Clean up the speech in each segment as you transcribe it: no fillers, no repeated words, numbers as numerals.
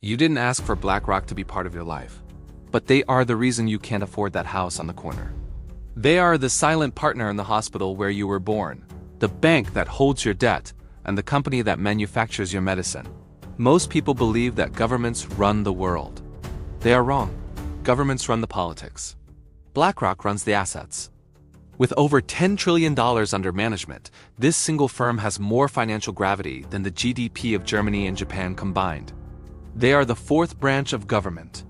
You didn't ask for BlackRock to be part of your life, but they are the reason you can't afford that house on the corner. They are the silent partner in the hospital where you were born, the bank that holds your debt, and the company that manufactures your medicine. Most people believe that governments run the world. They are wrong. Governments run the politics. BlackRock runs the assets. With over $10 trillion under management, this single firm has more financial gravity than the GDP of Germany and Japan combined. They are the fourth branch of government.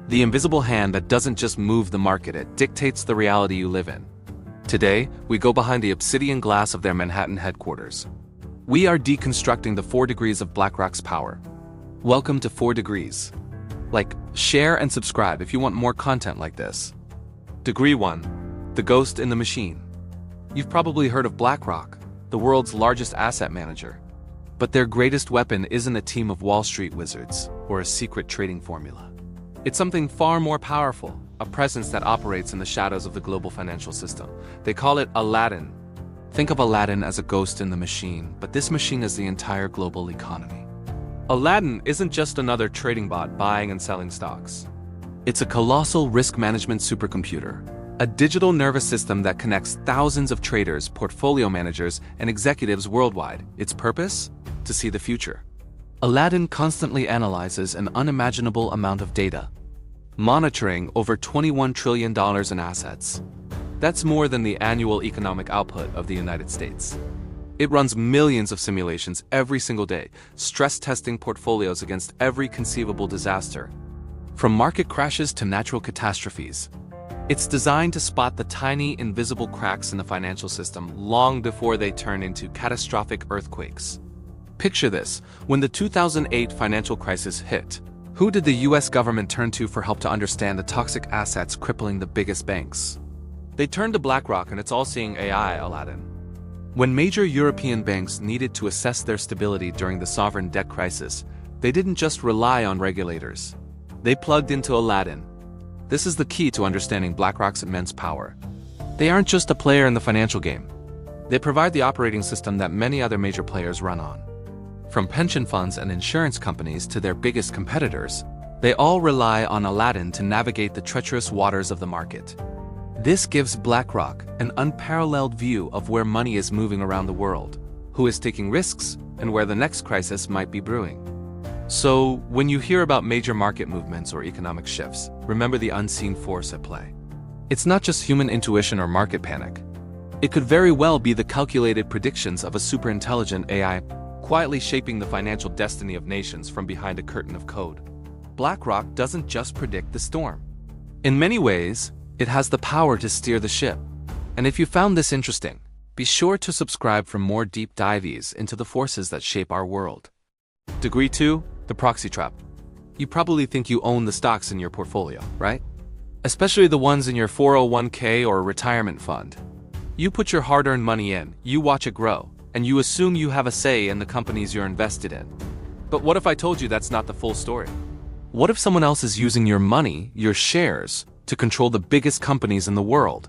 The invisible hand that doesn't just move the market, it dictates the reality you live in. Today, we go behind the obsidian glass of their Manhattan headquarters. We are deconstructing the 4 degrees of BlackRock's power. Welcome to 4 Degrees. Like, share and subscribe if you want more content like this. Degree 1. The Ghost in the Machine. You've probably heard of BlackRock, the world's largest asset manager. But their greatest weapon isn't a team of Wall Street wizards or a secret trading formula. It's something far more powerful, a presence that operates in the shadows of the global financial system. They call it Aladdin. Think of Aladdin as a ghost in the machine, but this machine is the entire global economy. Aladdin isn't just another trading bot buying and selling stocks. It's a colossal risk management supercomputer, a digital nervous system that connects thousands of traders, portfolio managers, and executives worldwide. Its purpose? To see the future. Aladdin constantly analyzes an unimaginable amount of data, monitoring over $21 trillion in assets. That's more than the annual economic output of the United States. It runs millions of simulations every single day, stress testing portfolios against every conceivable disaster, from market crashes to natural catastrophes. It's designed to spot the tiny, invisible cracks in the financial system long before they turn into catastrophic earthquakes. Picture this: when the 2008 financial crisis hit, who did the US government turn to for help to understand the toxic assets crippling the biggest banks? They turned to BlackRock and its all-seeing AI, Aladdin. When major European banks needed to assess their stability during the sovereign debt crisis, they didn't just rely on regulators. They plugged into Aladdin. This is the key to understanding BlackRock's immense power. They aren't just a player in the financial game. They provide the operating system that many other major players run on. From pension funds and insurance companies to their biggest competitors, they all rely on Aladdin to navigate the treacherous waters of the market. This gives BlackRock an unparalleled view of where money is moving around the world, who is taking risks, and where the next crisis might be brewing. So, when you hear about major market movements or economic shifts, remember the unseen force at play. It's not just human intuition or market panic. It could very well be the calculated predictions of a superintelligent AI quietly shaping the financial destiny of nations from behind a curtain of code. BlackRock doesn't just predict the storm. In many ways, it has the power to steer the ship. And if you found this interesting, be sure to subscribe for more deep dives into the forces that shape our world. Degree 2, the Proxy Trap. You probably think you own the stocks in your portfolio, right? Especially the ones in your 401k or retirement fund. You put your hard-earned money in, you watch it grow, and you assume you have a say in the companies you're invested in. But what if I told you that's not the full story? What if someone else is using your money, your shares, to control the biggest companies in the world?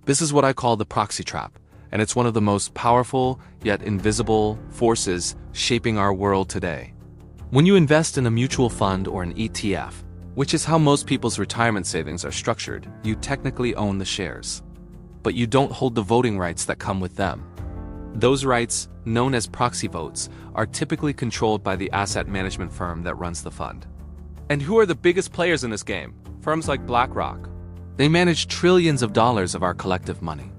This is what I call the Proxy Trap, and it's one of the most powerful yet invisible forces shaping our world today. When you invest in a mutual fund or an ETF, which is how most people's retirement savings are structured, you technically own the shares. But you don't hold the voting rights that come with them. Those rights, known as proxy votes, are typically controlled by the asset management firm that runs the fund. And who are the biggest players in this game? Firms like BlackRock. They manage trillions of dollars of our collective money.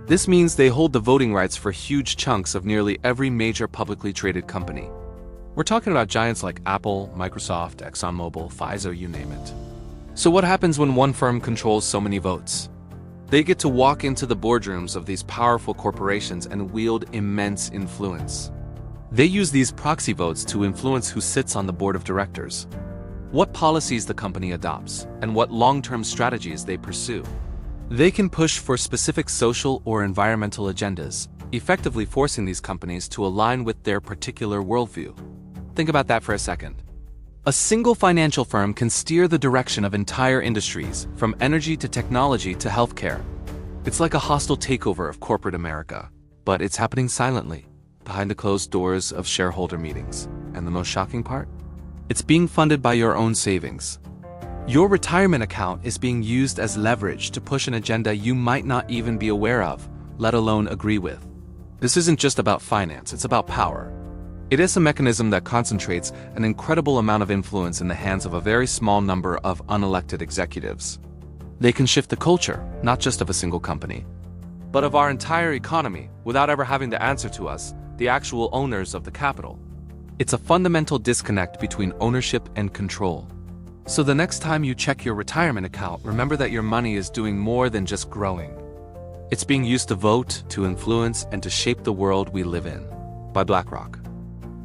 This means they hold the voting rights for huge chunks of nearly every major publicly traded company. We're talking about giants like Apple, Microsoft, ExxonMobil, Pfizer, you name it. So what happens when one firm controls so many votes? They get to walk into the boardrooms of these powerful corporations and wield immense influence. They use these proxy votes to influence who sits on the board of directors, what policies the company adopts, and what long-term strategies they pursue. They can push for specific social or environmental agendas, effectively forcing these companies to align with their particular worldview. Think about that for a second. A single financial firm can steer the direction of entire industries, from energy to technology to healthcare. It's like a hostile takeover of corporate America, but it's happening silently, behind the closed doors of shareholder meetings. And the most shocking part? It's being funded by your own savings. Your retirement account is being used as leverage to push an agenda you might not even be aware of, let alone agree with. This isn't just about finance, it's about power. It is a mechanism that concentrates an incredible amount of influence in the hands of a very small number of unelected executives. They can shift the culture, not just of a single company, but of our entire economy, without ever having to answer to us, the actual owners of the capital. It's a fundamental disconnect between ownership and control. So the next time you check your retirement account, remember that your money is doing more than just growing. It's being used to vote, to influence, and to shape the world we live in. By BlackRock.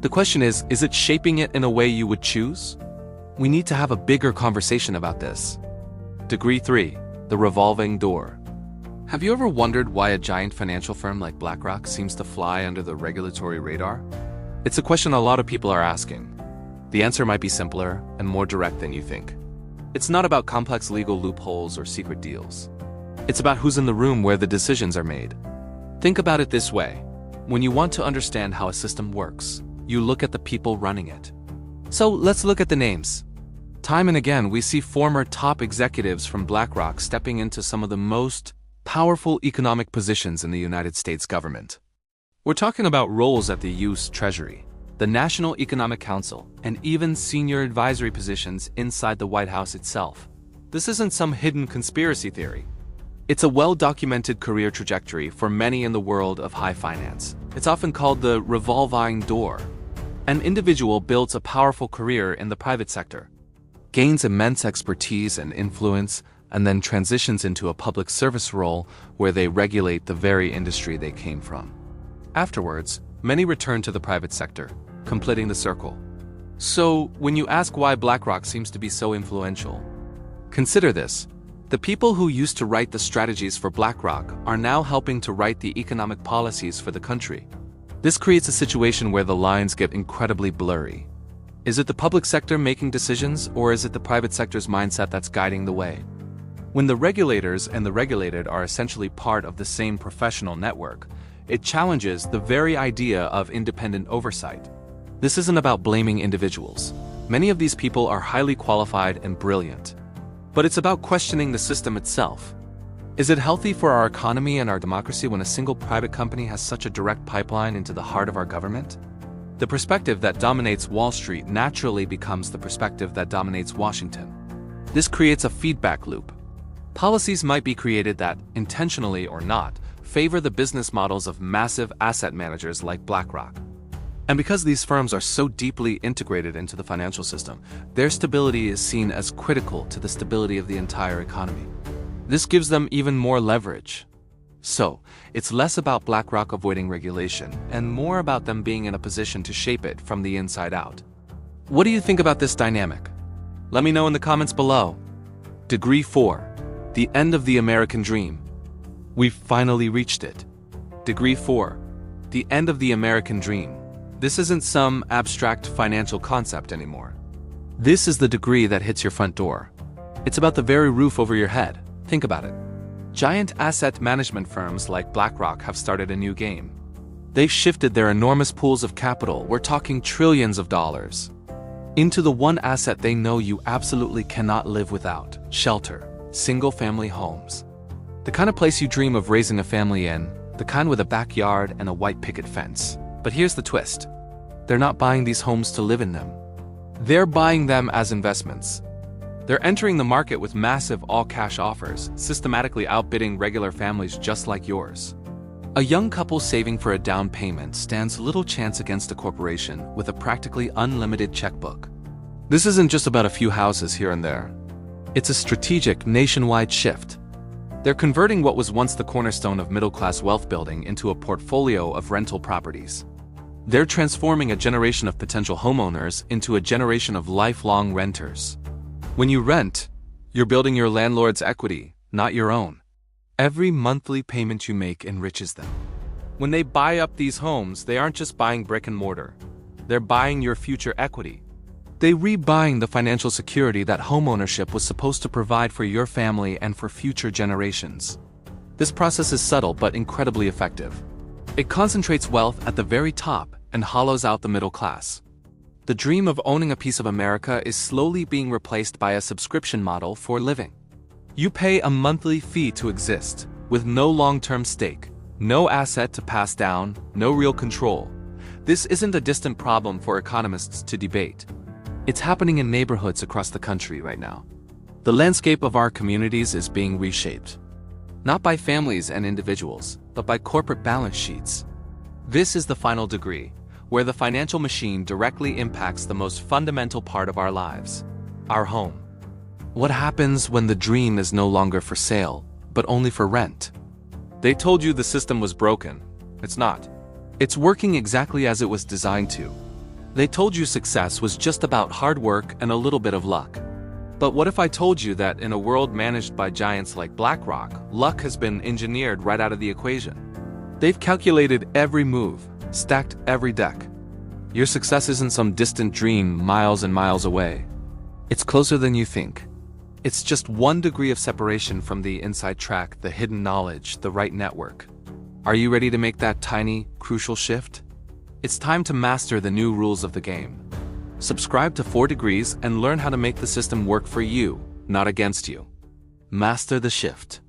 The question is it shaping it in a way you would choose? We need to have a bigger conversation about this. Degree 3. The Revolving Door. Have you ever wondered why a giant financial firm like BlackRock seems to fly under the regulatory radar? It's a question a lot of people are asking. The answer might be simpler and more direct than you think. It's not about complex legal loopholes or secret deals. It's about who's in the room where the decisions are made. Think about it this way. When you want to understand how a system works, you look at the people running it. So let's look at the names. Time and again, we see former top executives from BlackRock stepping into some of the most powerful economic positions in the United States government. We're talking about roles at the U.S. Treasury, the National Economic Council, and even senior advisory positions inside the White House itself. This isn't some hidden conspiracy theory. It's a well-documented career trajectory for many in the world of high finance. It's often called the Revolving Door. An individual builds a powerful career in the private sector, gains immense expertise and influence, and then transitions into a public service role where they regulate the very industry they came from. Afterwards, many return to the private sector, completing the circle. So, when you ask why BlackRock seems to be so influential, consider this. The people who used to write the strategies for BlackRock are now helping to write the economic policies for the country. This creates a situation where the lines get incredibly blurry. Is it the public sector making decisions, or is it the private sector's mindset that's guiding the way? When the regulators and the regulated are essentially part of the same professional network, it challenges the very idea of independent oversight. This isn't about blaming individuals. Many of these people are highly qualified and brilliant. But it's about questioning the system itself. Is it healthy for our economy and our democracy when a single private company has such a direct pipeline into the heart of our government? The perspective that dominates Wall Street naturally becomes the perspective that dominates Washington. This creates a feedback loop. Policies might be created that, intentionally or not, favor the business models of massive asset managers like BlackRock. And because these firms are so deeply integrated into the financial system, their stability is seen as critical to the stability of the entire economy. This gives them even more leverage. So, it's less about BlackRock avoiding regulation and more about them being in a position to shape it from the inside out. What do you think about this dynamic? Let me know in the comments below. Degree 4. The End of the American Dream. We've finally reached it. Degree 4. The End of the American Dream. This isn't some abstract financial concept anymore. This is the degree that hits your front door. It's about the very roof over your head. Think about it. Giant asset management firms like BlackRock have started a new game. They've shifted their enormous pools of capital, we're talking trillions of dollars, into the one asset they know you absolutely cannot live without: shelter, single-family homes. The kind of place you dream of raising a family in, the kind with a backyard and a white picket fence. But here's the twist. They're not buying these homes to live in them. They're buying them as investments. They're entering the market with massive all-cash offers, systematically outbidding regular families just like yours. A young couple saving for a down payment stands little chance against a corporation with a practically unlimited checkbook. This isn't just about a few houses here and there. It's a strategic, nationwide shift. They're converting what was once the cornerstone of middle-class wealth building into a portfolio of rental properties. They're transforming a generation of potential homeowners into a generation of lifelong renters. When you rent, you're building your landlord's equity, not your own. Every monthly payment you make enriches them. When they buy up these homes, they aren't just buying brick and mortar. They're buying your future equity. They're rebuying the financial security that homeownership was supposed to provide for your family and for future generations. This process is subtle but incredibly effective. It concentrates wealth at the very top and hollows out the middle class. The dream of owning a piece of America is slowly being replaced by a subscription model for living. You pay a monthly fee to exist, with no long-term stake, no asset to pass down, no real control. This isn't a distant problem for economists to debate. It's happening in neighborhoods across the country right now. The landscape of our communities is being reshaped. Not by families and individuals, but by corporate balance sheets. This is the final degree, where the financial machine directly impacts the most fundamental part of our lives, our home. What happens when the dream is no longer for sale, but only for rent? They told you the system was broken. It's not. It's working exactly as it was designed to. They told you success was just about hard work and a little bit of luck. But what if I told you that in a world managed by giants like BlackRock, luck has been engineered right out of the equation? They've calculated every move, stacked every deck. Your success isn't some distant dream miles and miles away. It's closer than you think. It's just 1 degree of separation from the inside track, the hidden knowledge, the right network. Are you ready to make that tiny, crucial shift? It's time to master the new rules of the game. Subscribe to 4 Degrees and learn how to make the system work for you, not against you. Master the shift.